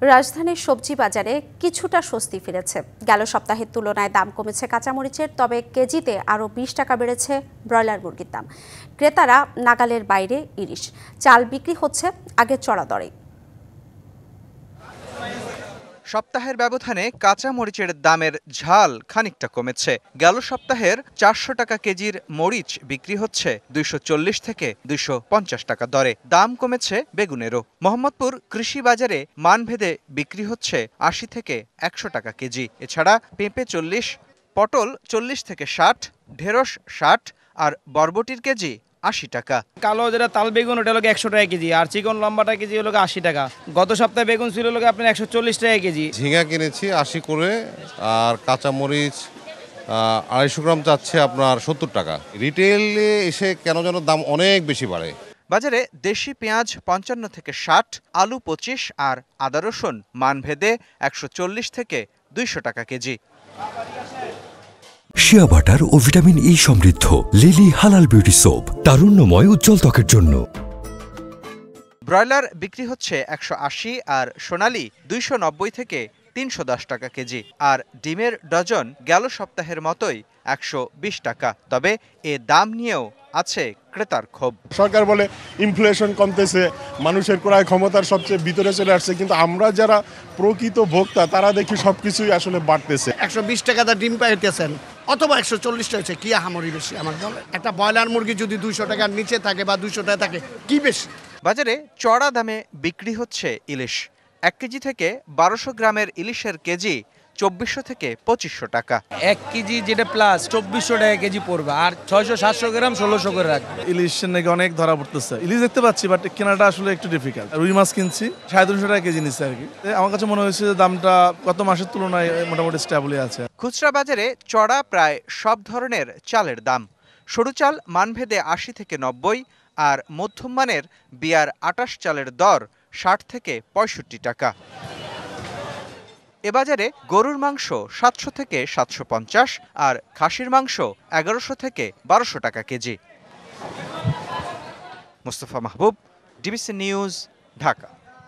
রাজধানীর সবজি বাজারে কিছুটা স্বস্তি ফিরেছে। গেল সপ্তাহের তুলনায় দাম কমেছে কাঁচামরিচের, তবে কেজিতে আরও 20 টাকা বেড়েছে ব্রয়লার মুরগির দাম। ক্রেতারা নাগালের বাইরে ইলিশ, চাল বিক্রি হচ্ছে আগের চড়া দরে। সপ্তাহের ব্যবধানে কাঁচা মরিচের দামের ঝাল খানিকটা কমেছে। গেল সপ্তাহের 400 টাকা কেজির মরিচ বিক্রি হচ্ছে 240 থেকে 250 টাকা দরে। দাম কমেছে বেগুনেরও। মোহাম্মদপুর কৃষি বাজারে মানভেদে বিক্রি হচ্ছে 80 থেকে 100 টাকা কেজি। এছাড়া পেঁপে 40, পটল 40 থেকে 60, ঢেঁড়স 60 আর বরবটির কেজি 80 টাকা। কালো যেটা তাল বেগুন ওটা হলো 100 টাকা কেজি, আর চিকন লম্বাটা কেজি হলো 80 টাকা। গত সপ্তাহে বেগুন ছিল হলো আপনার 140 টাকা কেজি। ঝিঙা কিনেছি 80 করে, আর কাঁচামরিচ 250 গ্রাম চাচ্ছে আপনার 70 টাকা। রিটেলে এসে কেন যেন দাম অনেক বেশি বাড়ে। বাজারে দেশি পেঁয়াজ 55 থেকে 60, আলু 25 আর আদা রসুন মানভেদে 140 থেকে 200 টাকা কেজি। শিয়া বাটার ও ভিটামিন ই সমৃদ্ধ লিলি হালাল বিউটি সোপ, তারুণ্যময় উজ্জ্বল ত্বকের জন্য। ব্রয়লার বিক্রি হচ্ছে 180 আর সোনালী 290 থেকে 310 টাকা কেজি। আর ডিমের ডজন গেল সপ্তাহের মতোই 120 টাকা। তবে এ দাম নিয়েও আছে ক্রেতার ক্ষোভ। সরকার বলে ইনফ্লেশন কমতেছে, মানুষের ক্রয় ক্ষমতার সবচেয়ে ভিতরে চলে আসছে, কিন্তু আমরা যারা প্রকৃত ভোক্তা তারা দেখি সবকিছুই আসলে বাড়তেছে। 120 টাকা দা ডিম পাইতেছেন, অথবা 140 টাকা হচ্ছে, কি আহামরি বেশি? আমার বলে একটা ব্রয়লার মুরগি যদি 200 টাকার নিচে থাকে বা 200 টাকা থাকে, কি বেশি? বাজারে চড়া দামে বিক্রি হচ্ছে ইলিশ। 1 কেজি থেকে 1200 গ্রামের ইলিশের কেজি 2400 থেকে 2500 টাকা। 1 কেজি যেটা প্লাস 2400 টাকা কেজি পড়বে, আর 600-700 গ্রাম 1600 করে রাখবে। ইলিশ নাকি অনেক ধরা পড়তেছে। ইলিশ দেখতে পাচ্ছি, বাট কেনাটা আসলে একটু ডিফিকাল্ট। রুই মাছ কিনছি 350 টাকা কেজি নিচ্ছে আর কি। আমার কাছে মনে হয়েছে যে দামটা গত মাসের তুলনায় মোটামুটি স্টেবলই আছে। খুচরা বাজারে চড়া প্রায় সব ধরনের চালের দাম। সরু চাল মানভেদে 80 থেকে 90, আর মধ্যম মানের বিয়ার 28 চালের দর 60 থেকে 65 টাকা। এ বাজারে গরুর মাংস 700 থেকে 750 আর খাসির মাংস 1100 থেকে 1200 টাকা কেজি। মোস্তফা মাহবুব, ডিবিসি নিউজ, ঢাকা।